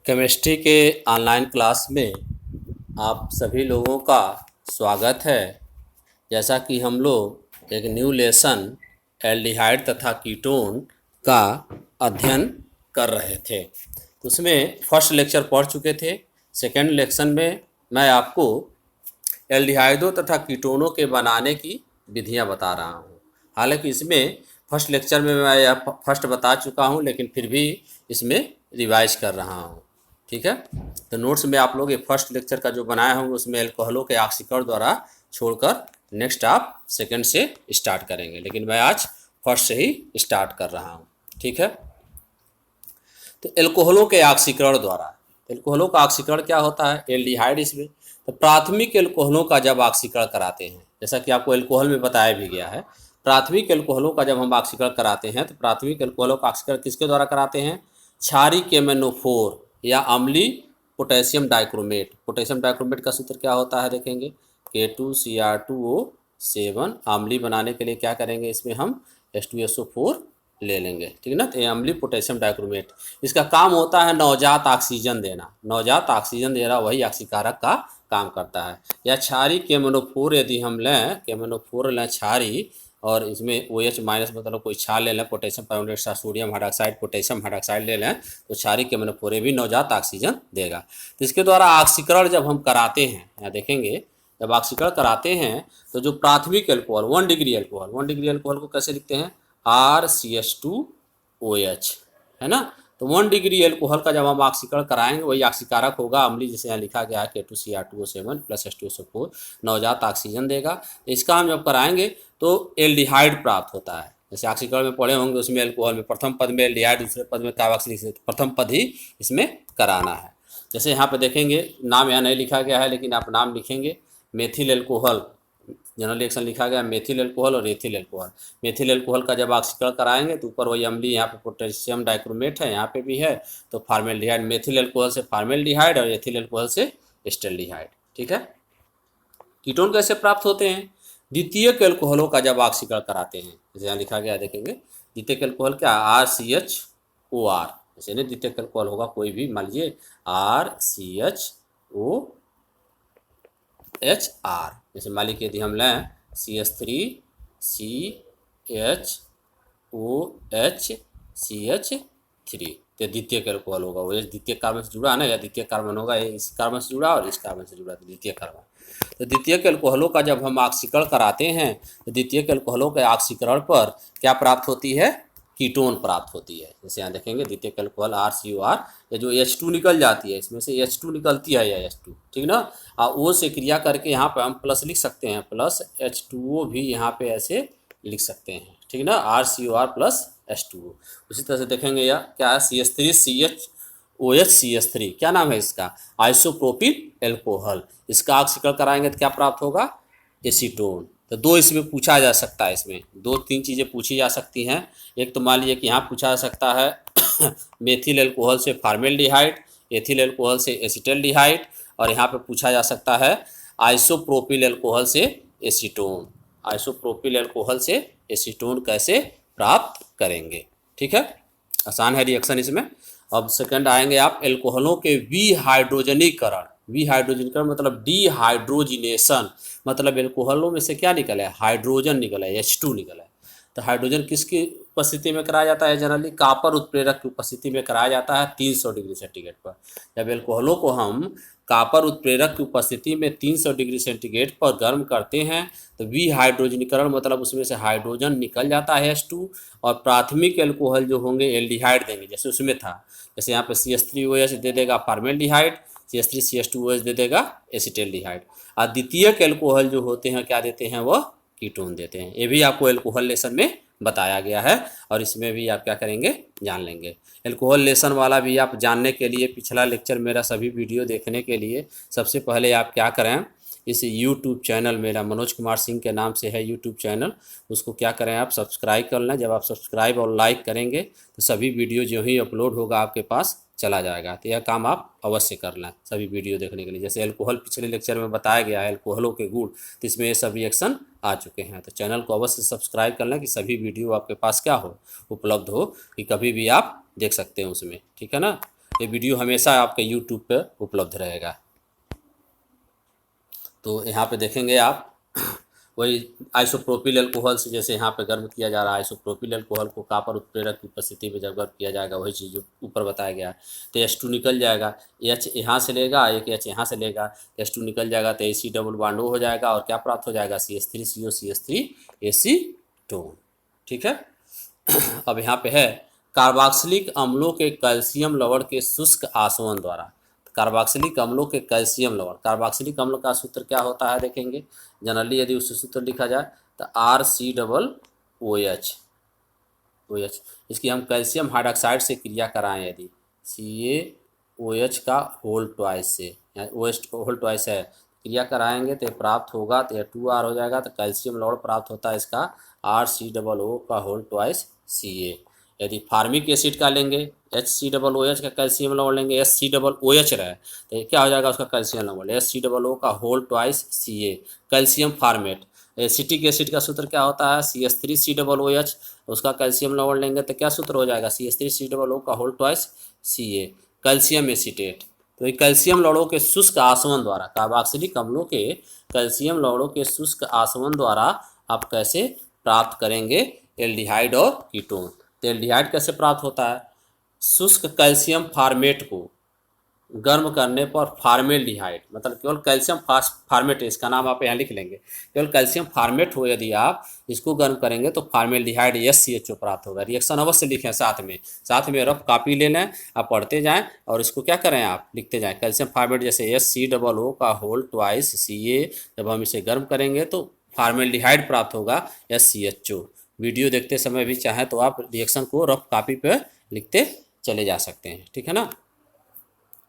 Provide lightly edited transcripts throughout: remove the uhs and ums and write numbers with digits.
Chemistry के online class में आप सभी लोगों का स्वागत है। जैसा कि हम लोग एक न्यू लेसन एल्डिहाइड तथा कीटोन का अध्ययन कर रहे थे, तो उसमें फर्स्ट लेक्चर पढ़ चुके थे। सेकेंड लेक्शन में मैं आपको एल्डिहाइडों तथा कीटोनों के बनाने की विधियां बता रहा हूं। हालांकि इसमें फर्स्ट लेक्चर में मैं यह फर्स्ट बता चुका हूं, लेकिन फिर भी इसमें रिवाइज कर रहा हूं। ठीक है, तो नोट्स में आप लोग ये फर्स्ट लेक्चर का जो बनाए होंगे उसमें अल्कोहलों के ऑक्सीकरण द्वारा छोड़कर नेक्स्ट आप सेकंड से स्टार्ट करेंगे, लेकिन मैं आज फर्स्ट से ही स्टार्ट कर रहा हूँ। ठीक है, तो अल्कोहलों के ऑक्सीकरण द्वारा, अल्कोहलों का ऑक्सीकरण क्या होता है? एल्डिहाइड इसमें तो प्राथमिक अल्कोहलों का जब ऑक्सीकरण कराते हैं, जैसा कि आपको अल्कोहल में बताया भी गया है, प्राथमिक अल्कोहलों का जब हम ऑक्सीकरण कराते हैं तो प्राथमिक अल्कोहलों का ऑक्सीकरण किसके द्वारा कराते हैं? क्षारीय केमेनोफोर या अम्लीय पोटेशियम डाइक्रोमेट। पोटेशियम डाइक्रोमेट का सूत्र क्या होता है देखेंगे, K2Cr2O7। अम्लीय बनाने के लिए क्या करेंगे, इसमें हम H2SO4 ले लेंगे। ठीक है ना, तो ये अम्लीय पोटेशियम डाइक्रोमेट, इसका काम होता है नवजात ऑक्सीजन देना। नवजात ऑक्सीजन देना वही ऑक्सीकारक का काम करता है। या क्षारीय केमेनोफोर यदि हम लें, केमेनोफोर लें क्षारीय, और इसमें OH माइनस मतलब कोई क्षार ले लें, potassium permanganate, sodium hydroxide, potassium hydroxide ले लें, तो क्षारीय केमेनोफोर भी नवजात ऑक्सीजन देगा। तो इसके द्वारा ऑक्सीकरण जब हम कराते हैं, यहाँ देखेंगे जब ऑक्सीकरण कराते हैं तो जो प्राथमिक alcohol 1 degree alcohol, 1 degree alcohol को कैसे लिखते हैं? RCH2OH, है ना। तो 1 डिग्री अल्कोहल का जब हम ऑक्सीकरण कराएंगे वही ऑक्सीकारक होगा अम्लीय, जिसे यहाँ लिखा गया है K2Cr2O7 प्लस H2SO4, नवजात ऑक्सीजन देगा। तो इसका हम जब कराएंगे तो एल्डिहाइड प्राप्त होता है। जैसे ऑक्सीकरण में पढ़े होंगे, उसमें अल्कोहल में प्रथम पद में एल्डिहाइड, दूसरे पद में कार्बोक्सिलिक, प्रथम पद ही इसमें कराना है। जैसे यहाँ पे देखेंगे, नाम यहाँ नहीं लिखा गया है लेकिन आप नाम लिखेंगे। मेथिल अल्कोहल, जनरल रिएक्शन लिखा गया मेथिल अल्कोहल और एथिल अल्कोहल। मेथिल अल्कोहल का जब ऑक्सीकरण कराएंगे तो ऊपर वही अम्लीय, यहाँ पे पोटेशियम डाइक्रोमेट है, यहाँ पे भी है, तो फार्मेल्डिहाइड। मेथिल अल्कोहल से फार्मेल्डिहाइड और एथिल अल्कोहल से एस्टेल्डिहाइड। ठीक है, कीटोन कैसे प्राप्त होते हैं? द्वितीयक अल्कोहलों का जब ऑक्सीकरण कराते हैं, जैसे यहाँ लिखा गया देखेंगे, द्वितीयक अल्कोहल क्या? RCHOR। जैसे ना द्वितीयक अल्कोहल होगा कोई भी, मान लीजिए RCHOHR। जैसे मान लीजिए यदि हम लें CH3CHOHCH3, तो द्वितीय अल्कोहल होगा। वो द्वितीय कार्बन से जुड़ा है ना, या द्वितीय कार्बन होगा, इस कार्बन से जुड़ा और इस कार्बन से जुड़ा, तो द्वितीय कार्बन। तो द्वितीय अल्कोहलों का जब हम ऑक्सीकरण कराते हैं तो द्वितीय अल्कोहलों के ऑक्सीकरण पर क्या प्राप्त होती है? कीटोन प्राप्त होती है। जैसे यहाँ देखेंगे द्वितीय अल्कोहल RCOR, ये जो H2 निकल जाती है, इसमें से H2 निकलती है, या H2, ठीक ना। O से क्रिया करके यहाँ पे हम प्लस लिख सकते हैं, प्लस H2O भी यहाँ पे ऐसे लिख सकते हैं, ठीक ना, RCOR प्लस H2O। उसी तरह से देखेंगे यह क्या है, CH3CHOHCH3, क्या नाम है इसका? Isopropyl alcohol. इसका ऑक्सीकरण कराएंगे तो क्या प्राप्त होगा? एसीटोन। तो दो इसमें पूछा जा सकता है, इसमें 2-3 चीज़ें पूछी जा सकती हैं। एक तो मान लीजिए कि यहाँ पूछा जा सकता है मेथिल अल्कोहल से फार्मेल्डिहाइड, एथिल अल्कोहल से एसिटल्डिहाइड, और यहाँ पे पूछा जा सकता है आइसोप्रोपिल अल्कोहल से एसीटोन। आइसोप्रोपिल अल्कोहल से एसीटोन कैसे प्राप्त करेंगे? ठीक है, आसान है रिएक्शन इसमें। अब सेकंड आएंगे आप, अल्कोहलों के विहाइड्रोजनीकरण। विहाइड्रोजनीकरण मतलब डिहाइड्रोजिनेशन, मतलब अल्कोहलों में से क्या निकला है? हाइड्रोजन निकला है, H2 निकला है। तो हाइड्रोजन किसकी उपस्थिति में कराया जाता है? जनरली कॉपर उत्प्रेरक की उपस्थिति में कराया जाता है 300 डिग्री सेंटीग्रेड पर। जब अल्कोहलों को हम कॉपर उत्प्रेरक की उपस्थिति में 300 डिग्री सेंटीग्रेड पर गर्म करते हैं तो विहाइड्रोजनीकरण मतलब उसमें से हाइड्रोजन निकल जाता है H2, और प्राथमिक अल्कोहल जो होंगे एल्डिहाइड देंगे, जैसे उसमें था, जैसे यहाँ पे CH3OH दे देगा फार्मेल्डिहाइड, CH3CH2OH दे देगा एसिटल्डिहाइड। और द्वितीयक अल्कोहल जो होते हैं क्या देते हैं? वह कीटोन देते हैं। ये भी आपको अल्कोहल लेसन में बताया गया है, और इसमें भी आप क्या करेंगे, जान लेंगे। अल्कोहल लेसन वाला भी आप जानने के लिए, पिछला लेक्चर मेरा सभी वीडियो देखने के लिए सबसे पहले आप क्या करें, इस YouTube चैनल, मेरा मनोज कुमार सिंह के नाम से है YouTube चैनल, उसको क्या करें आप सब्सक्राइब कर लें। जब आप सब्सक्राइब और लाइक करेंगे तो सभी वीडियो जो ही अपलोड होगा आपके पास चला जाएगा। तो यह काम आप अवश्य कर लें सभी वीडियो देखने के लिए। जैसे अल्कोहल पिछले लेक्चर में बताया गया है, अल्कोहलों के गुण, तो इसमें ये सब रिएक्शन आ चुके हैं। तो चैनल को अवश्य सब्सक्राइब कर लें कि सभी वीडियो आपके पास क्या हो, उपलब्ध हो, कि कभी भी आप देख सकते हैं उसमें। ठीक है ना, ये वीडियो हमेशा आपके यूट्यूब पे उपलब्ध रहेगा। तो यहाँ पे देखेंगे आप वही आइसोप्रोपिल अल्कोहल से जैसे यहाँ पे गर्म किया जा रहा है, आइसोप्रोपिल अल्कोहल को कॉपर उत्प्रेरक की उपस्थिति में जब गर्म किया जाएगा वही चीज़ जो ऊपर बताया गया है। तो H2 निकल जाएगा, H यहाँ से लेगा, एक H यहाँ से लेगा, H2 निकल जाएगा तो AC डबल बॉन्ड O हो जाएगा और क्या प्राप्त हो जाएगा CH3CO CH3 एसीटोन। ठीक है। अब यहाँ पे है कार्बोक्सिलिक अम्लों के कैल्शियम लवण के शुष्क आसवन द्वारा। कार्बोक्सिलिक अम्लों के कैल्शियम लवण, कार्बोक्सिलिक अम्ल का सूत्र क्या होता है देखेंगे। जनरली यदि उस सूत्र लिखा जाए तो RC OH, इसकी हम कैल्शियम हाइड्रोक्साइड से क्रिया कराएं यदि CaOH का होल ट्वाइस से, OH होल ट्वाइस है, क्रिया कराएंगे तो प्राप्त होगा तो 2R हो जाएगा। तो कैल्शियम लवण प्राप्त होता है इसका RCOO का होल ट्वाइस Ca। यदि फार्मिक एसिड का लेंगे HCOOH का कैल्शियम लवण लेंगे, SCOOH रहे तो ये क्या हो जाएगा उसका कैल्शियम लवण HCOO का whole twice Ca। Calcium formate acetic acid का सूत्र क्या होता है CH3COOH, उसका कैल्शियम लवण लेंगे तो क्या सूत्र हो जाएगा CH3COO का whole twice Ca। Calcium acetate, तो ये कैल्शियम लवणों के शुष्क आसवन द्वारा, कार्बोक्सिलिक अम्लों के कैल्शियम लवणों के शुष्क आसवन द्वारा आप कैसे प्राप्त करेंगे एल्डिहाइड और कीटोन। तो एल्डिहाइड कैसे प्राप्त होता है, शुष्क कैल्शियम फार्मेट को गर्म करने पर फार्मेल्डिहाइड, मतलब केवल कैल्शियम फार्मेट है, इसका नाम आप यहाँ लिख लेंगे, केवल कैल्शियम फार्मेट हो यदि आप इसको गर्म करेंगे तो फार्मेल्डिहाइड SCHO प्राप्त होगा। रिएक्शन अवश्य लिखें, साथ में रफ कॉपी ले लें, आप पढ़ते जाएं और इसको क्या करें आप लिखते जाएं। कैल्शियम फार्मेट जैसे SCOO का होल ट्वाइस Ca, जब हम इसे गर्म करेंगे तो फार्मेल्डिहाइड प्राप्त होगा SCHO। वीडियो देखते समय भी चाहें तो आप रिएक्शन को रफ कॉपी पर लिखते चले जा सकते हैं। ठीक है ना।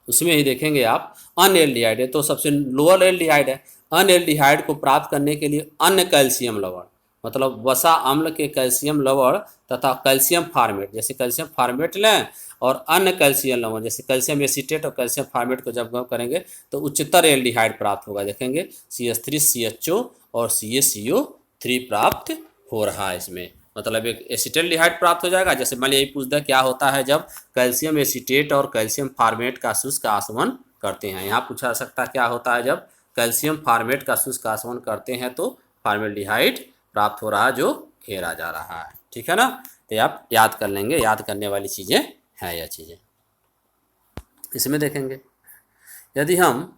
उसमें ही देखेंगे आप अनएल्डिहाइड है तो सबसे लोअर एल्डिहाइड है। अनएल्डिहाइड को प्राप्त करने के लिए अन्य कैल्शियम लवण, मतलब वसा अम्ल के कैल्शियम लवण तथा कैल्शियम फार्मेट, जैसे कैल्शियम फार्मेट लें और अन्य कैल्शियम लवण जैसे कैल्शियम एसीटेट और कैल्शियम फार्मेट को जब गर्म करेंगे तो उच्चतर एल्डिहाइड प्राप्त होगा। देखेंगे CH3CHO और CaCO3 प्राप्त हो रहा है इसमें, मतलब एक एसिटल्डिहाइड प्राप्त हो जाएगा। जैसे मान लीजिए यही पूछता है क्या होता है जब कैल्शियम एसीटेट और कैल्शियम फार्मेट का शुष्क आसवन करते हैं। यहाँ पूछा सकता है क्या होता है जब कैल्शियम फार्मेट का शुष्क आसवन करते हैं तो फार्मेल्डिहाइड प्राप्त हो रहा है जो घेरा जा रहा है। ठीक है ना। तो आप याद कर लेंगे, याद करने वाली चीज़ें हैं यह चीज़ें। इसमें देखेंगे यदि हम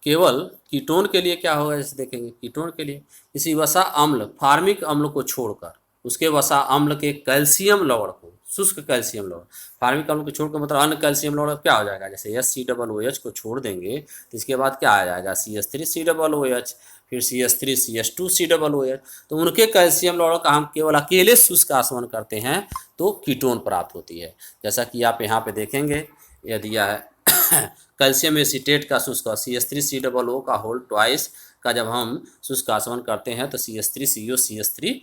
केवल कीटोन के लिए क्या होगा, जैसे देखेंगे कीटोन के लिए किसी वसा अम्ल फार्मिक अम्ल को छोड़कर उसके वसा अम्ल के कैल्शियम लवण को, शुष्क कैल्शियम लवण फार्मिक अम्ल को छोड़कर मतलब अन्य कैल्शियम लवण क्या हो जाएगा, जैसे SCOOH को छोड़ देंगे तो इसके बाद क्या आ जाएगा CH3COOH, फिर CH3CH2COOH। तो उनके कैल्शियम लवण का हम केवल अकेले शुष्क आसवन करते हैं तो कीटोन प्राप्त होती है। जैसा कि आप यहाँ पे देखेंगे यह दिया है कैल्शियम एसीटेट का शुष्क CH3COO का होल ट्वाइस का जब हम शुष्क आसवन करते हैं तो CH3CO CH3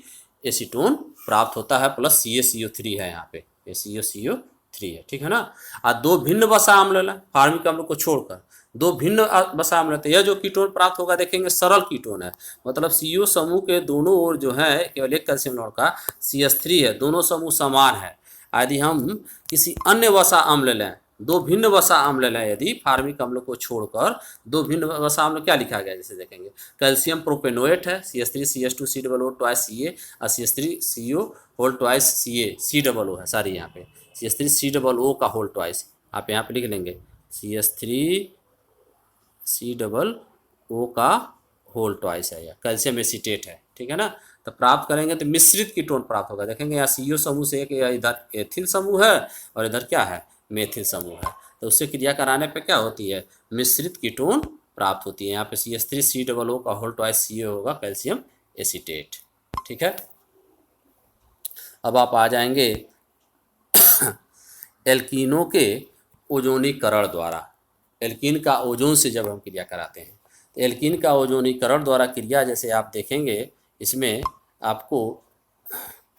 एसीटोन प्राप्त होता है, प्लस CaCO3 है यहाँ पे, CaCO3 है। ठीक है ना। और दो भिन्न वसा अम्ल लें फार्मिक अम्ल को छोड़कर, दो भिन्न वसा अम्ल, तो यह जो कीटोन प्राप्त होगा देखेंगे सरल कीटोन है, मतलब CO समूह के दोनों ओर जो है केवल एक कैल्शियम लवण का CH3 है, दोनों समूह समान है। यदि हम किसी अन्य वसा अम्ल लें, दो भिन्न वसा अम्ल लें यदि फार्मिक अम्ल को छोड़कर, दो भिन्न वसा अम्ल क्या लिखा गया जैसे देखेंगे कैल्शियम प्रोपेनोएट है CH3CH2COO ट्वाइस Ca और CH3CO होल ट्वाइस CaCOO है, सारी यहाँ पे CH3COO का होल ट्वाइस आप यहाँ पे लिख लेंगे CH3COO का होल ट्वाइस है, या कैल्शियम एसीटेट है। ठीक है ना। तो प्राप्त करेंगे तो मिश्रित कीटोन प्राप्त होगा। देखेंगे यहाँ CO समूह से एक इधर एथिल समूह है और इधर क्या है मेथिल समूह है, तो उससे क्रिया कराने पे क्या होती है मिश्रित कीटोन प्राप्त होती है। यहाँ पे CH3COO का होल ट्वाइस Ca होगा कैल्शियम एसीटेट। ठीक है। अब आप आ जाएंगे एल्कीनों के ओजोनीकरण द्वारा। एल्कीन का ओजोन से जब हम क्रिया कराते हैं तो एल्कीन का ओजोनीकरण द्वारा क्रिया, जैसे आप देखेंगे इसमें आपको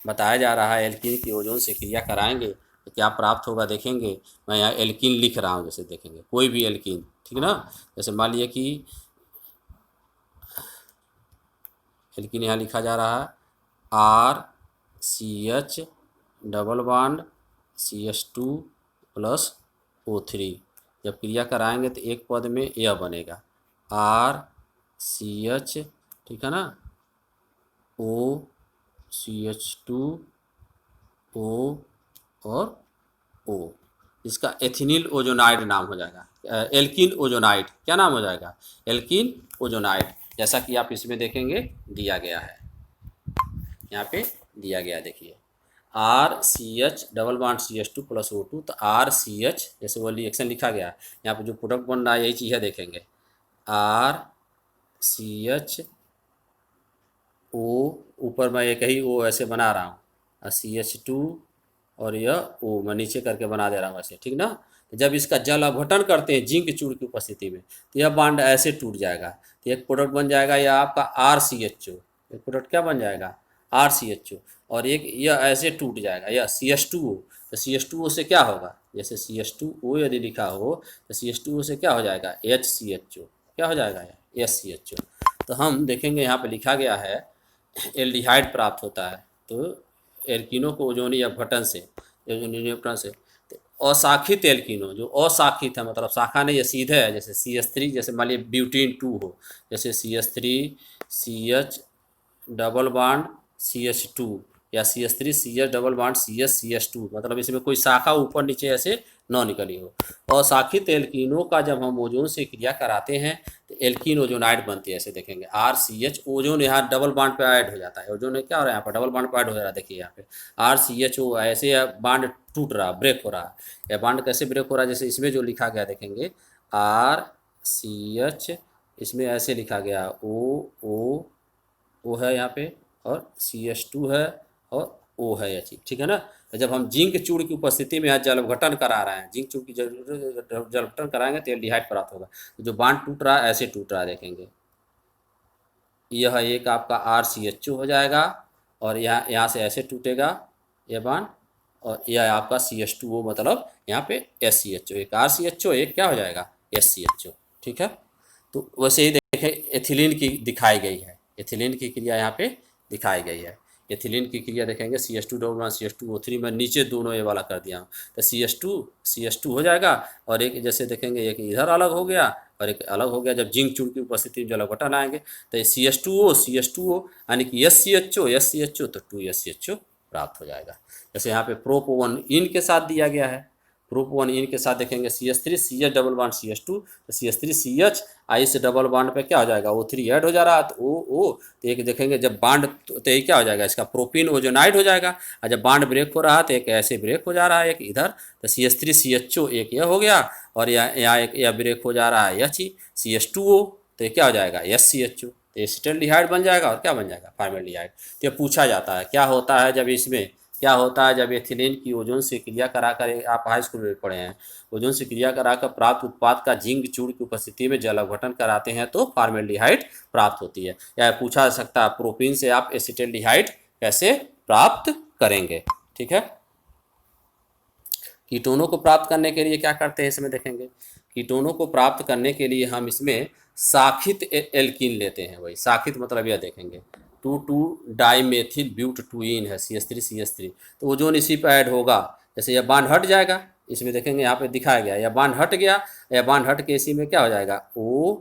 बताया जा रहा है एल्कीन की ओजोन से क्रिया कराएंगे तो क्या प्राप्त होगा। देखेंगे मैं यहाँ एल्कीन लिख रहा हूँ, जैसे देखेंगे कोई भी एल्कीन, ठीक है ना। जैसे मान लीजिए कि एल्कीन यहाँ लिखा जा रहा है RCH double bond CH2 plus O3। जब क्रिया कराएंगे तो एक पद में यह बनेगा RCH, ठीक है ना, OCH2 O और O। इसका एथिनिल ओजोनाइड नाम हो जाएगा, एल्किन ओजोनाइड। क्या नाम हो जाएगा? Alkene ozonide. जैसा कि आप इसमें देखेंगे दिया गया है, यहाँ पे दिया गया है, देखिए RCH double bond CH2 plus O2। तो RCH जैसे वो रिएक्शन लिखा गया है, यहाँ पे जो प्रोडक्ट बन रहा है यही चीज़ है, देखेंगे RCH O, ऊपर मैं एक ही O ऐसे बना रहा हूँ, CH2 और यह O मैं नीचे करके बना दे रहा हूँ ऐसे, ठीक ना। तो जब इसका जल अपघटन करते हैं जिंक चूड़ की उपस्थिति में तो यह बॉन्ड ऐसे टूट जाएगा, तो एक प्रोडक्ट बन जाएगा यह आपका RCHO। एक प्रोडक्ट क्या बन जाएगा? RCHO। और एक यह ऐसे टूट जाएगा, यह CH2O। तो CH2O से क्या होगा? जैसे CH2O यदि लिखा हो तो CH2O से क्या हो जाएगा? HCHO। क्या हो जाएगा? HCHO। तो हम देखेंगे यहाँ पे लिखा गया है एल्डिहाइड प्राप्त होता है। तो एल्किनो को ओजोनी अपघटन से, ओजोनी अपघटन से तो अशाखित एल्किनो, जो अशाखित है मतलब शाखा नहीं है, सीधे है, जैसे CH3, जैसे मान लीजिए ब्यूटीन 2 हो, जैसे CH3 CH double bond CH2 या CH3 CH double bond CH2, मतलब इसमें कोई शाखा ऊपर नीचे ऐसे न निकली हो। अशाखित एल्कीनों का जब हम ओजोन से क्रिया कराते हैं तो एल्कीन ओजोनाइड बनती है, ऐसे देखेंगे RCH। ओजोन यहाँ डबल बॉन्ड पे ऐड हो जाता है, ओजोन क्या हो रहा है यहाँ पर? डबल बॉन्ड पे ऐड हो रहा है, देखिए यहाँ पे RCHO ऐसे बॉन्ड टूट रहा, ब्रेक हो रहा है। यह बॉन्ड कैसे ब्रेक हो रहा है? जैसे इसमें जो लिखा गया देखेंगे RCH, इसमें ऐसे लिखा गया O है यहाँ पे, और CH2 है और O है, यह चीज़ ठीक है ना। तो जब हम जिंक चूड़ की उपस्थिति में यहाँ जल अपघटन करा रहे हैं, जिंक चूड़ की जल अपघटन कराएंगे तो एल्डिहाइड प्राप्त होगा। तो जो बॉन्ड टूट रहा है ऐसे टूट रहा है, देखेंगे यह एक आपका RCHO हो जाएगा, और यहाँ से ऐसे टूटेगा यह बॉन्ड, और यह आपका CH2O, मतलब यहाँ पे SCHO, एक RCHO एक क्या हो जाएगा? SCHO, ठीक है। तो वैसे ही देखें एथिलीन की दिखाई गई है, एथिलीन की क्रिया यहाँ पे दिखाई गई है। एथिलीन की क्रिया देखेंगे CH2 डबल बॉन्ड CH2O3 में नीचे दोनों ये वाला कर दिया हूँ, तो CH2 हो जाएगा, और एक जैसे देखेंगे एक इधर अलग हो गया और एक अलग हो गया। जब जिंक चूड़ की उपस्थिति में जल अपघटन आएंगे तो ये CH2O यानी कि SCHO तो 2SCHO प्राप्त हो जाएगा। जैसे यहाँ पे प्रोप1 इन के साथ दिया गया है, प्रोप1 इन के साथ देखेंगे CH3 CH double bond CH2, तो CH3 CH आई से डबल बॉन्ड पे क्या हो जाएगा? O3 ऐड हो जा रहा है, तो O तो एक देखेंगे जब बॉन्ड तो ये क्या हो जाएगा? इसका प्रोपीन ओजोनाइड हो जाएगा। और जब बॉन्ड ब्रेक हो रहा है तो एक ऐसे ब्रेक हो जा रहा है, एक इधर, तो CH3 CHO एक यह हो गया, और यहाँ एक यह ब्रेक हो जा रहा है यह चीज CH2O, तो ये क्या हो जाएगा? SCHO। तो एसिटाल्डिहाइड बन जाएगा, और क्या बन जाएगा? फॉर्मेल्डिहाइड। तो ये पूछा जाता है क्या होता है जब इसमें, क्या होता है जब एथिलीन की ओजोन से क्रिया कराकर, आप हाई स्कूल में पढ़े हैं, ओजोन से क्रिया कराकर प्राप्त उत्पाद का जिंक चूड़ की उपस्थिति में जल अपघटन कराते हैं तो फॉर्मेल्डिहाइड प्राप्त होती है। या पूछा जा सकता है प्रोपीन से आप एसिटाल्डिहाइड कैसे प्राप्त करेंगे, ठीक है। कीटोनों को प्राप्त करने के लिए क्या करते हैं इसमें देखेंगे, कीटोनों को प्राप्त करने के लिए हम इसमें शाखित एल्कीन लेते हैं। वही शाखित मतलब यह देखेंगे 2,2-डाइमेथिल ब्यूटटूइन है CH3 तो ओजोन इसी पर ऐड होगा। जैसे यह बांड हट जाएगा, इसमें देखेंगे यहाँ पे दिखाया गया, यह बांड हट गया, यह बांड हट के इसी में क्या हो जाएगा? O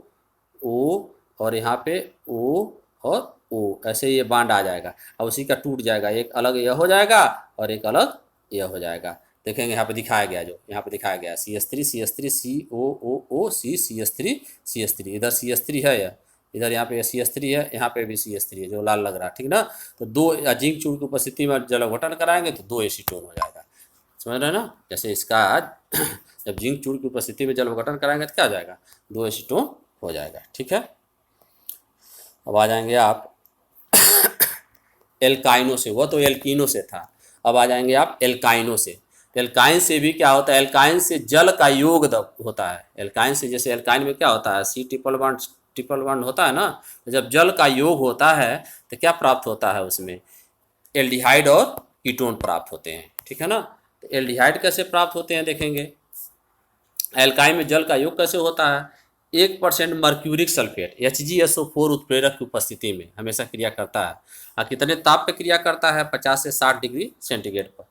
और यहाँ पे O और O, ऐसे ये बांड आ जाएगा, और उसी का टूट जाएगा, एक अलग यह हो जाएगा और एक अलग यह हो जाएगा। देखेंगे यहाँ पे दिखाया गया, जो यहाँ पे दिखाया गया CH3 CO CH3 इधर CH3 है, यह इधर यहाँ पे CH3 है, यहाँ पे भी CH3 है जो लाल लग रहा है, ठीक ना। तो दो जिंक चूड़ की उपस्थिति में जल अपघटन कराएंगे तो 2 एसीटोन हो जाएगा, समझ रहे हैं ना। जैसे इसका जब जिंक चूड़ की उपस्थिति में जल अपघटन कराएंगे तो क्या हो जाएगा? 2 एसीटोन हो जाएगा, ठीक है। अब आ जाएंगे आप एल्काइनो से, वह तो एल्कीनो से था, अब आ जाएंगे आप एल्काइनो से। एल्काइन से भी क्या होता है? एल्काइन से जल का योग होता है। एल्काइन से, जैसे एल्काइन में क्या होता है? ट्रिपल बॉन्ड होता है ना, तो जब जल का योग होता है तो क्या प्राप्त होता है? उसमें एल्डिहाइड और कीटोन प्राप्त होते हैं, ठीक है ना। तो एल्डिहाइड कैसे प्राप्त होते हैं देखेंगे, एल्काइन में जल का योग कैसे होता है? 1% मर्क्यूरिक सल्फेट HgSO4 उत्प्रेरक की उपस्थिति में हमेशा क्रिया करता है, और कितने ताप पे क्रिया करता है? 50 से 60 डिग्री सेंटीग्रेड पर।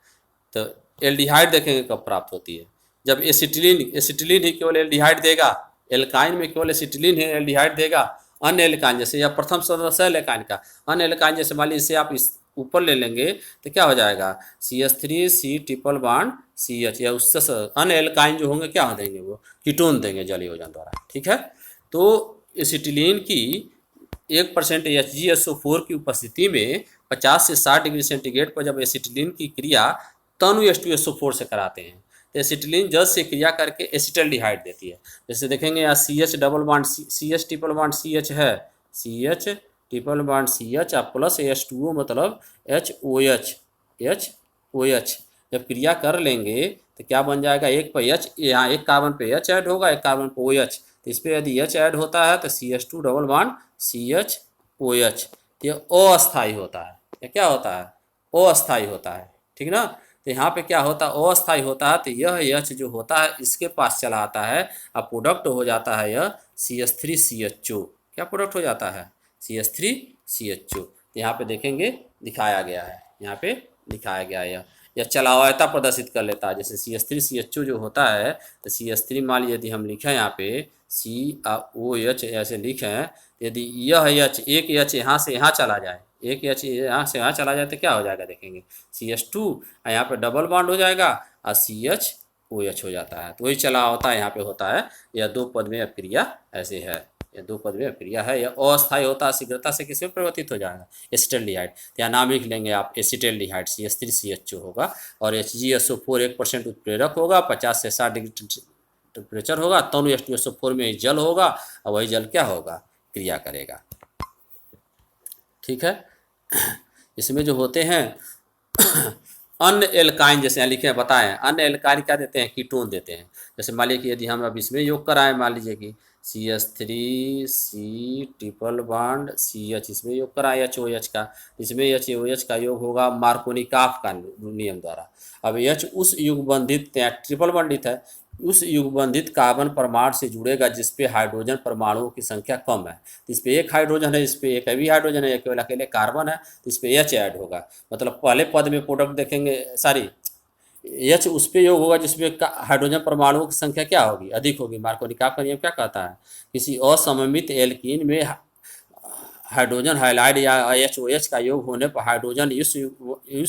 तो एल्डिहाइड देखेंगे कब प्राप्त होती है, जब एसिटिलीन ही केवल एल्डिहाइड देगा, एल्काइन में केवल एसिटिलीन ही एल्डिहाइड देगा। अन्य एल्काइन जैसे यह प्रथम सदस्य है एल्काइन का, अन्य एल्काइन जैसे मान लीजिए इसे आप इस ऊपर ले लेंगे तो क्या हो जाएगा, CH3 C triple bond CH, या उससे अन्य एल्काइन जो होंगे क्या हो देंगे, वो कीटोन देंगे जलीय योजन द्वारा। ठीक है, तो एसिटिलीन की 1% HgSO4 की उपस्थिति में 50 से 60 डिग्री सेंटीग्रेड पर जब एसिटिलीन की क्रिया तनु H2SO4 से कराते हैं तो एसिटिलीन जल्द से क्रिया करके एसिटल्डिहाइड देती है। जैसे देखेंगे यहाँ CH double bond CH triple bond CH है, CH ट्रिपल बॉन्ड CH और प्लस H2O मतलब HOH जब क्रिया कर लेंगे तो क्या बन जाएगा, एक पर H, यहाँ एक कार्बन पे H ऐड होगा, एक कार्बन पे OH, तो इस पर यदि H ऐड होता है तो CH2 डबल बॉन्ड CHOH, तो ये अस्थायी होता है। ये क्या होता है, अस्थायी होता है। ठीक ना, तो यहाँ पे क्या होता है, अस्थायी होता है, तो यह H जो होता है इसके पास चला आता है, अब प्रोडक्ट हो जाता है यह CH3CHO। क्या प्रोडक्ट हो जाता है, CH3CHO। यहाँ पे देखेंगे दिखाया गया है, यहाँ पे दिखाया गया है यह चलावयता प्रदर्शित कर लेता है। जैसे CH3CHO जो होता है तो CH3 मान लीजिए यदि हम लिखें यहाँ पे COH ऐसे लिखें, तो यदि यह H एक H यहाँ से यहाँ चला जाए, एक H यहाँ से यहाँ चला जाए तो क्या हो जाएगा, देखेंगे CH2 यहाँ पे डबल बॉन्ड हो जाएगा और CHOH हो जाता है। तो वही चला होता है यहाँ पे होता है। यह दो पद में अक्रिया ऐसे है, यह दो पद में अक्रिया है। यह अस्थायी होता है, शीघ्रता से किसमें परिवर्तित हो जाएगा, एसिटल्डिहाइड। यहाँ नाम लिख लेंगे आप, एसिटल्डिहाइड CH3CHO होगा और HgSO4 1% उत्प्रेरक होगा, 50 से 60 डिग्री टेम्परेचर होगा, तनु H2SO4 में जल होगा और वही जल क्या होगा, क्रिया करेगा। ठीक है, इसमें जो होते हैं अन्य एल्काइन जैसे यहाँ लिखे हैं बताएं, अन्य एल्काइन क्या देते हैं, कीटोन देते हैं। जैसे मान लीजिए कि यदि हम अब इसमें योग कराएं, मान लीजिए कि CH3 ट्रिपल बॉन्ड CH, इसमें योग कराएं HOH का, इसमें HOH का योग होगा मार्कोनिकॉफ का नियम द्वारा। अब H उस युगबंधित ट्रिपल बॉन्डित है, उस युगबंधित कार्बन परमाणु से जुड़ेगा जिसपे हाइड्रोजन परमाणुओं की संख्या कम है। तो इस पे एक हाइड्रोजन है, इस पे एक भी हाइड्रोजन है, केवल अकेले कार्बन है, तो इस पे H ऐड होगा। मतलब पहले पद में प्रोडक्ट देखेंगे, सॉरी H उस पे योग होगा जिसमें हाइड्रोजन परमाणुओं की संख्या क्या होगी, अधिक होगी। मार्कोनिकॉफ का नियम क्या कहता है, किसी असममित एल्कीन में हाइड्रोजन हाइलाइड या HOH का योग होने पर हाइड्रोजन इस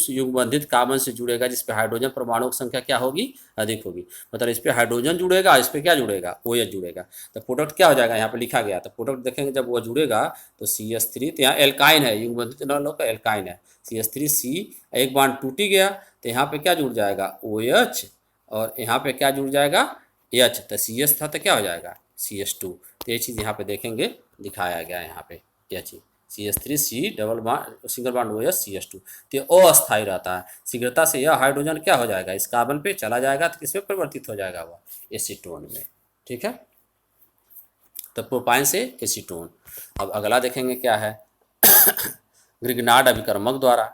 युगबंधित कार्बन से जुड़ेगा जिस पे हाइड्रोजन परमाणुओं की संख्या क्या होगी, अधिक होगी। मतलब इस पे हाइड्रोजन जुड़ेगा, इस पे क्या जुड़ेगा, OH जुड़ेगा, तो प्रोडक्ट क्या हो जाएगा, यहाँ पे लिखा गया। तो प्रोडक्ट देखेंगे जब वो जुड़ेगा तो CH3, तो यहाँ एल्काइन है, युगबंधित नॉन का एल्काइन है, CH3C एक बार टूट ही गया तो यहाँ पे क्या जुड़ जाएगा, OH, और यहाँ पे क्या जुड़ जाएगा, H, तो CH था तो क्या हो जाएगा, CH2। तो ये चीज़ यहाँ पे देखेंगे दिखाया गया है यहाँ पे, यह चीज़ CH3C double bond single bond OH CH2, तो अस्थायी रहता है। शीघ्रता से यह हाइड्रोजन क्या हो जाएगा, इस कार्बन पे चला जाएगा तो किसमें परिवर्तित हो जाएगा, वह एसीटोन में। ठीक है, तो प्रोपाइन से एसीटोन। अब अगला देखेंगे क्या है, ग्रिग्नार्ड अभिकर्मक द्वारा,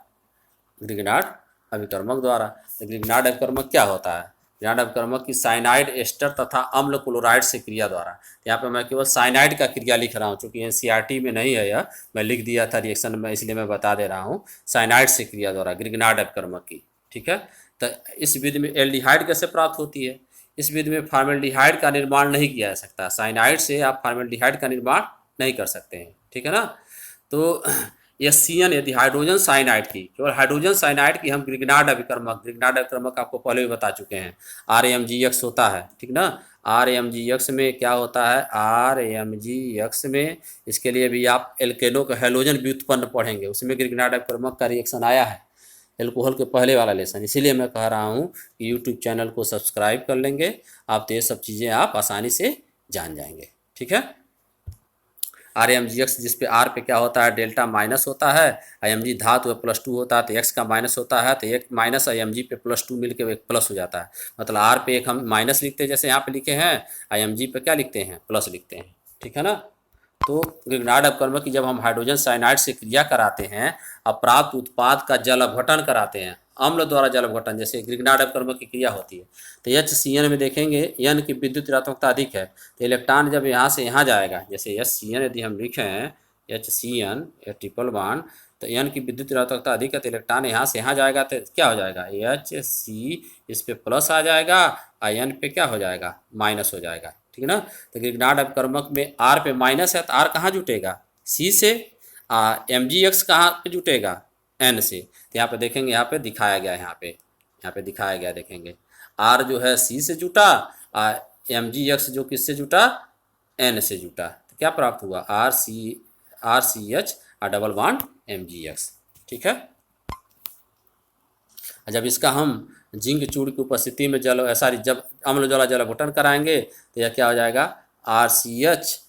ग्रिग्नार्ड अभिकर्मक द्वारा। तो ग्रिग्नार्ड अभिकर्मक क्या होता है, ग्रिग्नार्ड अभिकर्मक की साइनाइड एस्टर तथा अम्ल क्लोराइड से क्रिया द्वारा। यहाँ पे मैं केवल साइनाइड का क्रिया लिख रहा हूँ, चूँकि NCERT में नहीं है यह, मैं लिख दिया था रिएक्शन में, इसलिए मैं बता दे रहा हूँ। साइनाइड से क्रिया द्वारा ग्रिग्नार्ड अभिकर्मक की। ठीक है, तो इस विधि में एल्डिहाइड कैसे प्राप्त होती है, इस विधि में फार्मेल्डिहाइड का निर्माण नहीं किया जा सकता। साइनाइड से आप फार्मेल्डिहाइड का निर्माण नहीं कर सकते हैं। ठीक है ना, तो SCN यदि हाइड्रोजन साइनाइड की, केवल हाइड्रोजन साइनाइड की हम ग्रिग्नार्ड अभिकर्मक आपको पहले भी बता चुके हैं, RMgX होता है। ठीक ना, RMgX में क्या होता है, RMgX में इसके लिए भी आप एल्केनो का हेलोजन व्युत्पन्न पढ़ेंगे, उसमें ग्रिग्नार्ड अभिकर्मक का रिएक्शन आया है एल्कोहल के पहले वाला लेसन। इसीलिए मैं कह रहा हूँ कि यूट्यूब चैनल को सब्सक्राइब कर लेंगे आप, तो ये सब चीज़ें आप आसानी से जान जाएंगे। ठीक है, RMgX जिस पे R पे क्या होता है, डेल्टा माइनस होता है, Img धातु +2 होता है तो X का माइनस होता है, तो एक माइनस Img पे +2 मिलकर एक प्लस हो जाता है। मतलब R पे एक हम माइनस लिखते हैं, जैसे यहाँ पे लिखे हैं, Img पे क्या लिखते हैं, प्लस लिखते हैं। ठीक है ना, तो ग्रिग्नार्ड अभिकर्मक की जब हम हाइड्रोजन साइनाइड से क्रिया कराते हैं और प्राप्त उत्पाद का जल अपघटन कराते हैं, अम्ल द्वारा जल अपघटन, जैसे ग्रिग्नार्ड अभिकर्मक की क्रिया होती है, तो HCN में देखेंगे N की विद्युत ऋणात्मकता अधिक है, तो इलेक्ट्रॉन जब यहाँ से यहाँ जाएगा, जैसे HCN यदि हम लिखें HCN या ट्रिपल बॉन्ड तो एन की विद्युत ऋणात्मकता अधिक है तो इलेक्ट्रॉन यहाँ से यहाँ जाएगा तो क्या हो जाएगा, एच सी इस पे प्लस आ जाएगा, और एन पे क्या हो जाएगा, माइनस हो जाएगा। ठीक है ना। तो ग्रिग्नार्ड अभिकर्मक में आर पे माइनस है तो आर कहाँ जुटेगा, सी से, एम जी एक्स कहाँ पे जुटेगा, एन से। तो यहाँ पे देखेंगे, यहाँ पे दिखाया गया है, यहाँ पे दिखाया गया, देखेंगे आर जो है सी से जुटा, एम जी एक्स जो किससे जुटा, एन से जुटा। तो क्या प्राप्त हुआ, आर सी एच और double bond M G X. ठीक है। जब इसका हम जिंक चूड़ की उपस्थिति में जब अम्ल ज्वाला जल अपघटन कराएंगे तो यह क्या हो जाएगा, R C H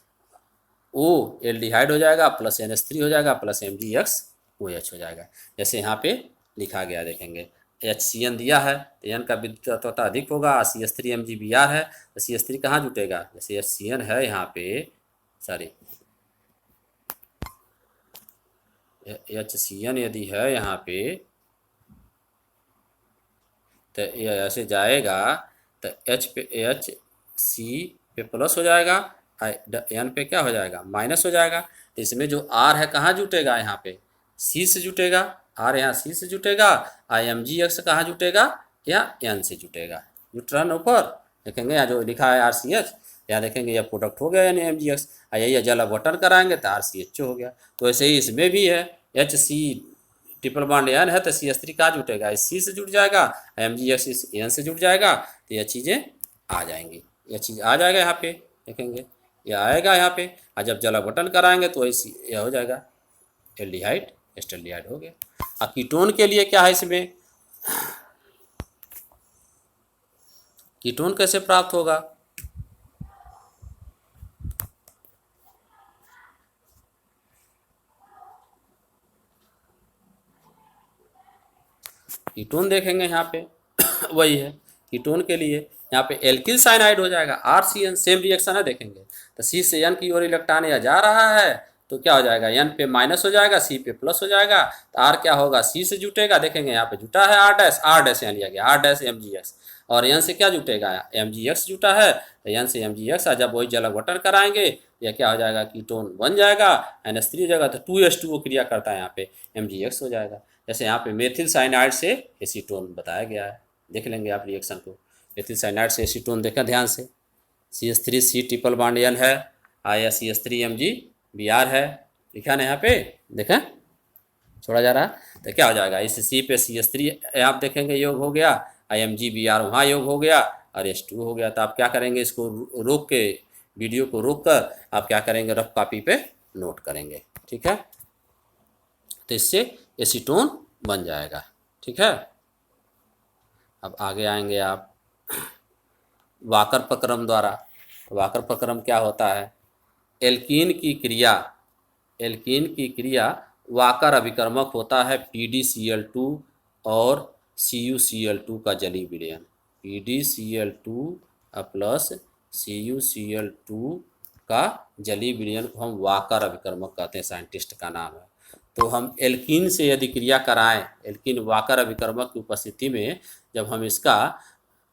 O aldehyde हो जाएगा प्लस NH3 हो जाएगा प्लस MgX OH हो जाएगा। जैसे यहाँ पे लिखा गया, देखेंगे HCN दिया है तो एन का विद्युत तत्वता अधिक होगा, CH3 MgBr है तो CH3 कहाँ जुटेगा, जैसे HCN है यहाँ पे, सॉरी HCN यदि है यहाँ पे तो ये ऐसे जाएगा तो H पे HC पे प्लस हो जाएगा, एन पे क्या हो जाएगा, माइनस हो जाएगा। तो इसमें जो आर है कहाँ जुटेगा, यहाँ पे सी से जुटेगा, आर यहाँ सी से जुटेगा, MgX कहाँ जुटेगा, या एन से जुटेगा। जुट रहा ना ऊपर, देखेंगे यहाँ जो लिखा है RCH, यहाँ देखेंगे यह प्रोडक्ट हो गया यानी MgX, यही जल अपघटन कराएंगे तो RCHO हो गया। तो ऐसे ही इसमें भी है, HC ट्रिपल बॉन्ड एन है तो CH3 कहाँ जुटेगा, सी से जुट जाएगा, MgX इस एन से जुट जाएगा, तो यह चीज़ें आ जाएंगी, यह चीज़ आ जाएगा यहाँ पे, देखेंगे ये आएगा यहाँ पे। और जब जल अपघटन कराएंगे तो ऐसी यह हो जाएगा एल्डिहाइड, एस्टल्डिहाइड हो गया। और कीटोन के लिए क्या है, इसमें कीटोन कैसे प्राप्त होगा, कीटोन देखेंगे यहाँ पे वही है कीटोन के लिए, यहाँ पे एल्किल साइनाइड हो जाएगा, RCN सेम रिएक्शन है, देखेंगे तो सी से एन की ओर इलेक्ट्रॉन या जा रहा है तो क्या हो जाएगा, एन पे माइनस हो जाएगा, सी पे प्लस हो जाएगा, तो आर क्या होगा, सी से जुटेगा, देखेंगे यहाँ पे जुटा है आर डैश यहाँ लिया गया, आर डैश MgX, और एन से क्या जुटेगा, MgX जुटा है तो एन से MgX, जब वही जल अपघटन कराएंगे यह क्या हो जाएगा, कीटोन बन जाएगा, NH3 हो जाएगा तो 2H2O क्रिया करता है, यहाँ पे MgX हो जाएगा। जैसे यहाँ पे मेथिल साइनाइड से एसीटोन बताया गया है, देख लेंगे आप रिएक्शन को। मेथिल साइनाइड से एसीटोन देखा ध्यान से, CH3C ट्रिपल बॉन्ड एन है, आया CH3 MgBr है, लिखा ना यहाँ पे, देखा छोड़ा जा रहा है तो क्या हो जाएगा, इस C पे CH3 आप देखेंगे योग हो गया, MgBr वहाँ योग हो गया और H2 हो गया। तो आप क्या करेंगे, इसको रोक के, वीडियो को रोक कर आप क्या करेंगे, रफ कॉपी पे नोट करेंगे। ठीक है। तो इससे एसीटोन बन जाएगा। ठीक है। अब आगे आएंगे आप वाकर प्रक्रम द्वारा। वाकर प्रक्रम क्या होता है, एल्कीन की क्रिया वाकर अभिकर्मक होता है PdCl2 और CuCl2 का जलीय विलयन, PdCl2 प्लस CuCl2 का जलीय विलयन को हम वाकर अभिकर्मक कहते हैं, साइंटिस्ट का नाम है। तो हम एल्कीन से यदि क्रिया कराएं, एल्कीन वाकर अभिकर्मक की उपस्थिति में जब हम इसका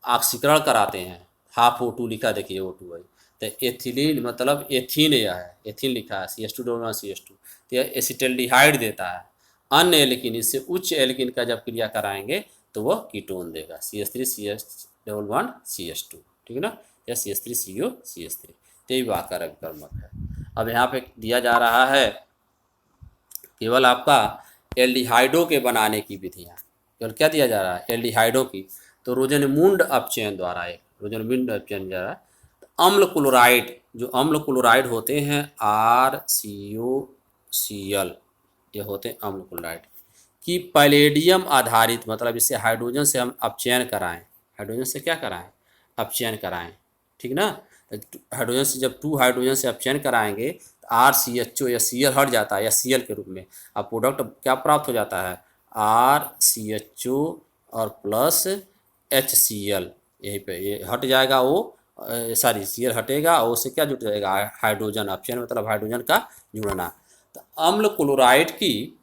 ऑक्सीकरण कराते हैं, हाफ O2 लिखा, देखिए O2 है, तो एथिलीन मतलब एथीन, यह है एथीन लिखा है, CH2 डबल CH2, तो यह एसिटल्डिहाइड देता है। अन्य एल्कीन, इससे उच्च एल्कीन का जब क्रिया कराएंगे तो वह कीटोन देगा, CH3CH डबल बॉन्ड CH2। ठीक है ना, या CH3CO CH3, तो यही वाकर अभिकर्मक है। अब यहाँ पे दिया जा रहा है केवल आपका एल्डिहाइडों के बनाने की विधियाँ, केवल क्या दिया जा रहा है, एल्डिहाइडों की। तो रोजनमुंड अपचयन द्वारा, रोजनमुंड अपचयन द्वारा अम्ल क्लोराइड, जो अम्ल क्लोराइड होते हैं RCOCl, ये होते हैं अम्ल क्लोराइड की पैलेडियम आधारित, मतलब इससे हाइड्रोजन से हम अपचयन कराएं, हाइड्रोजन से क्या कराएं, अपचयन कराएं। ठीक ना, हाइड्रोजन से जब 2 हाइड्रोजन से अपचयन कराएंगे तो RCHO या Cl हट जाता है, या Cl के रूप में अब प्रोडक्ट क्या प्राप्त हो जाता है, RCHO और प्लस HCl, यहीं पे ये हट जाएगा, वो सॉरी Cl हटेगा और उससे क्या जुट जाएगा, हाइड्रोजन, अपचयन मतलब हाइड्रोजन का जुड़ना। तो अम्ल क्लोराइड की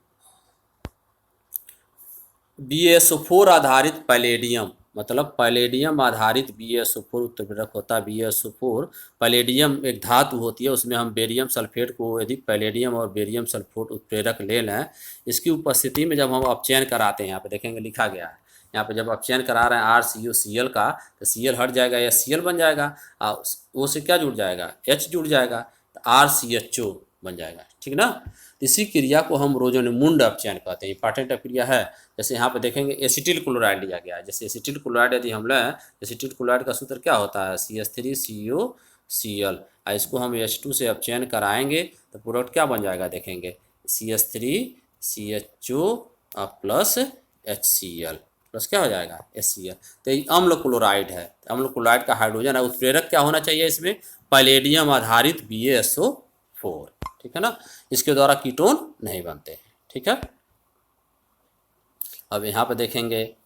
BSO4 आधारित पैलेडियम, मतलब पैलेडियम आधारित BaSO4 उत्प्रेरक होता है। BaSO4 पैलेडियम एक धातु होती है, उसमें हम बेरियम सल्फेट को यदि पैलेडियम और बेरियम सल्फेट उत्प्रेरक ले लें, इसकी उपस्थिति में जब हम अपचयन कराते हैं, यहाँ पे देखेंगे लिखा गया है, यहाँ पे जब अपचयन करा रहे हैं RCOCl का, तो Cl हट जाएगा या Cl बन जाएगा, और वो से क्या जुड़ जाएगा, H जुड़ जाएगा, तो RCHO बन जाएगा, ठीक ना। इसी क्रिया को हम रोजोनिमुंड अपचयन कहते हैं, इंपॉर्टेंट क्रिया है। जैसे यहाँ पे देखेंगे एसिटिल क्लोराइड लिया गया है, जैसे एसिटिल क्लोराइड यदि हम लें, एसिटिल क्लोराइड का सूत्र क्या होता है, CH3COCl, इसको हम H2 से अपचयन कराएंगे तो प्रोडक्ट क्या बन जाएगा, देखेंगे CH3CHO प्लस HCl प्लस क्या हो जाएगा HCl। तो ये अम्ल क्लोराइड है, अम्ल क्लोराइड का हाइड्रोजन है, उत्प्रेरक क्या होना चाहिए इसमें, पैलेडियम आधारित BaSO4, ठीक है ना। इसके द्वारा कीटोन नहीं बनते हैं, ठीक है। अब यहाँ पे देखेंगे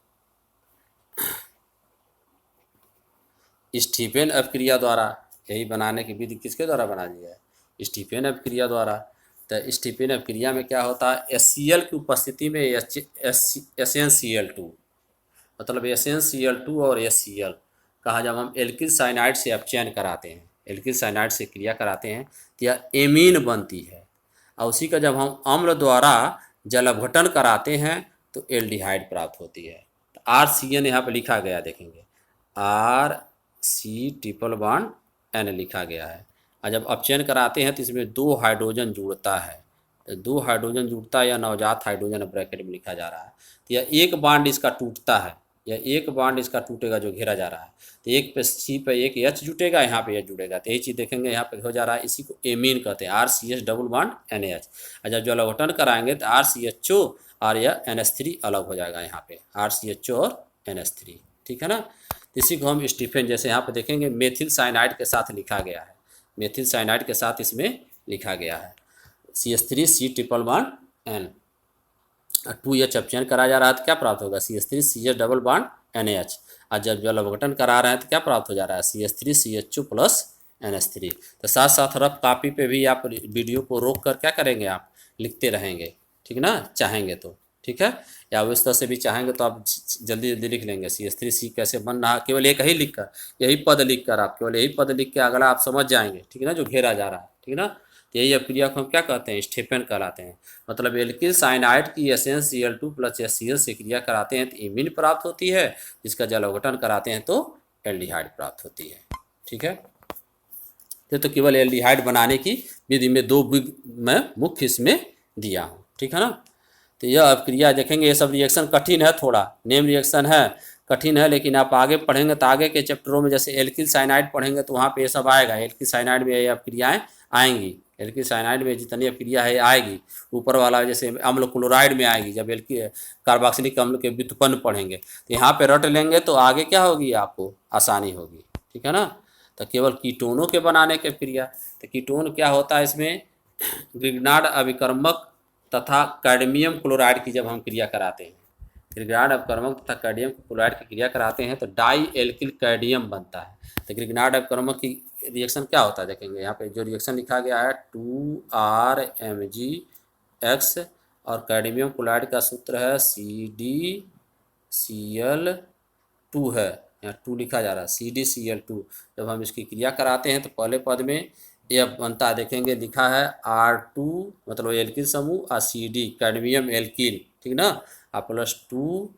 स्टीफेन अपक्रिया द्वारा, यही बनाने की विधि किसके द्वारा बना दिया है, स्टीफेन अपक्रिया द्वारा। तो स्टीफेन अपक्रिया में क्या होता है, HCl की उपस्थिति में SnCl2, मतलब SnCl2 और HCl कहा जब हम एल्किल साइनाइड से अपचयन कराते हैं, एल्किल साइनाइड से क्रिया कराते हैं तो यह एमीन बनती है, और उसी का जब हम अम्ल द्वारा जल अपघटन कराते हैं तो एल्डिहाइड प्राप्त होती है। तो RCN यहाँ पर लिखा गया, देखेंगे RC≡N लिखा गया है, और जब अपचयन कराते हैं तो इसमें 2 हाइड्रोजन जुड़ता है, तो 2 हाइड्रोजन जुड़ता है या नवजात हाइड्रोजन ब्रैकेट में लिखा जा रहा है। तो यह एक बांड इसका टूटता है, यह एक बांड इसका टूटेगा जो घेरा जा रहा है, तो एक पे C पे एक H जुटेगा, यहाँ पे H जुड़ेगा, तो यही चीज़ देखेंगे यहाँ पे हो जा रहा है, इसी को एमीन कहते हैं, RCH डबल बॉन्ड NH। और जब जल अपघटन कराएंगे तो RCHO और यह NH3 अलग हो जाएगा, यहाँ पे RCHO और NH3, ठीक है ना। इसी को हम स्टीफेन, जैसे यहाँ पे देखेंगे मेथिल साइनाइड के साथ लिखा गया है, मेथिल साइनाइड के साथ इसमें लिखा गया है CH3C≡N 2H अपचयन कराया जा रहा है तो क्या प्राप्त होगा, CH3CH डबल बॉन्ड NH, और जब जल अपघटन करा रहे हैं तो क्या प्राप्त हो जा रहा है, CH3CHO प्लस NH3। तो साथ साथ रफ कॉपी पे भी आप वीडियो को रोक कर क्या करेंगे, आप लिखते रहेंगे, ठीक ना, चाहेंगे तो, ठीक है, या उस तरह से भी चाहेंगे तो आप जल्दी जल्दी लिख लेंगे CH3C कैसे बन रहा है, केवल एक ही लिख कर, यही पद लिख कर, आप केवल यही पद लिख के अगला आप समझ जाएंगे, ठीक है ना, जो घेरा जा रहा है, ठीक ना। तो यही अपक्रिया को हम क्या कहते हैं, स्टीफेन कहलाते हैं। मतलब एल्किल साइनाइड की SnCl2 प्लस HCl से क्रिया कराते हैं तो एमीन प्राप्त होती है, जिसका जल अपघटन कराते हैं तो एल्डिहाइड प्राप्त होती है, ठीक है। तो केवल एल्डिहाइड बनाने की विधि में 2 मैं मुख्य इसमें दिया हूँ, ठीक है ना। तो यह अपक्रिया देखेंगे, ये सब रिएक्शन कठिन है, थोड़ा नेम रिएक्शन है, कठिन है, लेकिन आप आगे पढ़ेंगे तो आगे के चैप्टरों में जैसे एल्किल साइनाइड पढ़ेंगे तो वहाँ पे ये सब आएगा, एल्किल साइनाइड में ये अपक्रियाएँ आएंगी, एल्किल साइनाइड में जितनी अपक्रिया है आएगी, ऊपर वाला जैसे अम्ल क्लोराइड में आएगी, जब कार्बोक्सिलिक अम्ल के व्युत्पन्न पढ़ेंगे तो यहाँ पे रट लेंगे तो आगे क्या होगी, आपको आसानी होगी, ठीक है ना। तो केवल कीटोनों के बनाने के क्रिया, तो कीटोन क्या होता है, इसमें ग्रिग्नार्ड अभिकर्मक तथा कैडमियम क्लोराइड की जब हम क्रिया कराते हैं, ग्रिग्नार्ड अपकर्मक तथा कैडमियम क्लोराइड की क्रिया कराते हैं तो डाई एल्किल कैडमियम बनता है। तो ग्रिग्नार्ड अपकर्मक की रिएक्शन क्या होता है, देखेंगे यहाँ पे जो रिएक्शन लिखा गया है 2RMgX, और कैडमियम क्लोराइड का सूत्र है CdCl2 है, यहाँ 2 लिखा जा रहा है CdCl2। जब हम इसकी क्रिया कराते हैं तो पहले पद में यह बनता है, देखेंगे लिखा है R2 मतलब एल्किल समूह और CD कैडमियम एल्किल, ठीक ना, और प्लस 2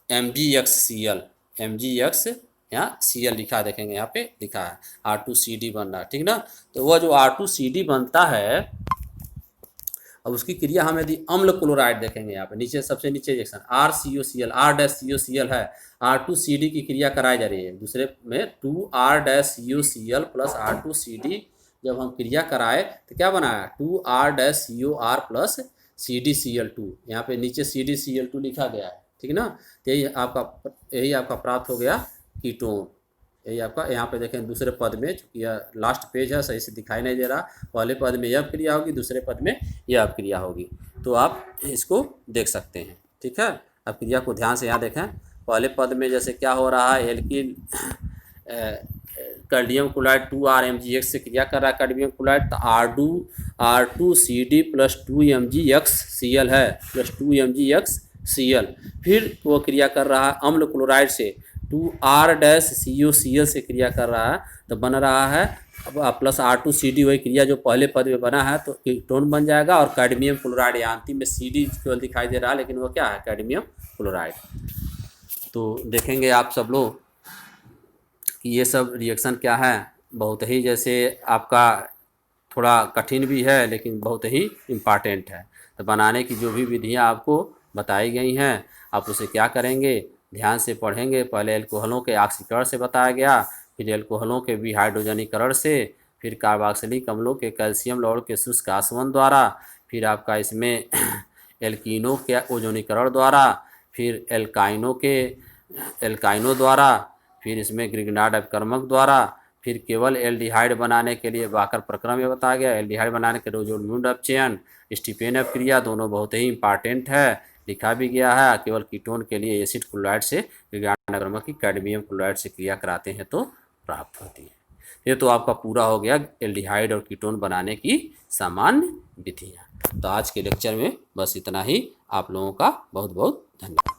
MgXCl, MgX यहाँ Cl लिखा है, देखेंगे यहाँ पे लिखा है R2CD बन रहा है, ठीक ना। तो वह जो R2CD बनता है, अब उसकी क्रिया हम यदि अम्ल क्लोराइड देखेंगे, यहाँ पे नीचे सबसे नीचे रिएक्शन RCOCl R-COCl है, R2CD की क्रिया कराई जा रही है, दूसरे में 2R-COCl प्लस R2CD जब हम क्रिया कराए तो क्या बनाया 2R-COR प्लस CdCl2, यहाँ पे नीचे CdCl2 लिखा गया है, ठीक ना। तो यही आपका प्राप्त हो गया कीटोन, यही आपका यहाँ पे देखें दूसरे पद में, चूँकि यह लास्ट पेज है सही से दिखाई नहीं दे रहा, पहले पद में यह क्रिया होगी, दूसरे पद में यह अपक्रिया होगी, तो आप इसको देख सकते हैं, ठीक है। अपक्रिया को ध्यान से यहाँ देखें, पहले पद में जैसे क्या हो रहा है, एल्किल कैडमियम क्लोराइड 2RMgX से क्रिया कर रहा है कैडमियम क्लोराइड, तो R2CD प्लस 2MgXCl है, प्लस 2MgXCl, फिर वो क्रिया कर रहा है अम्ल क्लोराइड से 2R-CuCl से क्रिया कर रहा है तो बन रहा है अब प्लस R2CD, वही क्रिया जो पहले पद में बना है तो कीटोन बन जाएगा। और कैडमियम क्लोराइड, यहाँ अंतिम में CD केवल दिखाई दे रहा है लेकिन वो क्या है, कैडमियम क्लोराइड। तो देखेंगे आप सब लोग कि ये सब रिएक्शन क्या है, बहुत ही जैसे आपका थोड़ा कठिन भी है लेकिन बहुत ही इम्पॉर्टेंट है। तो बनाने की जो भी विधियाँ आपको बताई गई हैं आप उसे क्या करेंगे, ध्यान से पढ़ेंगे। पहले एल्कोहलों के ऑक्सीकरण से बताया गया, फिर एल्कोहलों के विहाइड्रोजनीकरण से, फिर कार्बोक्सिलिक अम्लों के कैल्शियम लवण के शुष्क आसवन द्वारा, फिर आपका इसमें एल्कीनों के ओजोनीकरण द्वारा, फिर एल्काइनों द्वारा, फिर इसमें ग्रिग्नार्ड अपकर्मक द्वारा, फिर केवल एल्डिहाइड बनाने के लिए बाकर प्रक्रम में बताया गया। एल्डिहाइड बनाने के लिए रोजोल्यूड अपचयन, स्टीफेन अपक्रिया दोनों बहुत ही इंपॉर्टेंट है, लिखा भी गया है। केवल कीटोन के लिए एसिड क्लोराइड से ग्रिग्नार्ड अपकर्मक की कैडमियम क्लोराइड से क्रिया कराते हैं तो प्राप्त होती है। ये तो आपका पूरा हो गया एल्डिहाइड और कीटोन बनाने की सामान्य विधियाँ। तो आज के लेक्चर में बस इतना ही। आप लोगों का बहुत बहुत धन्यवाद।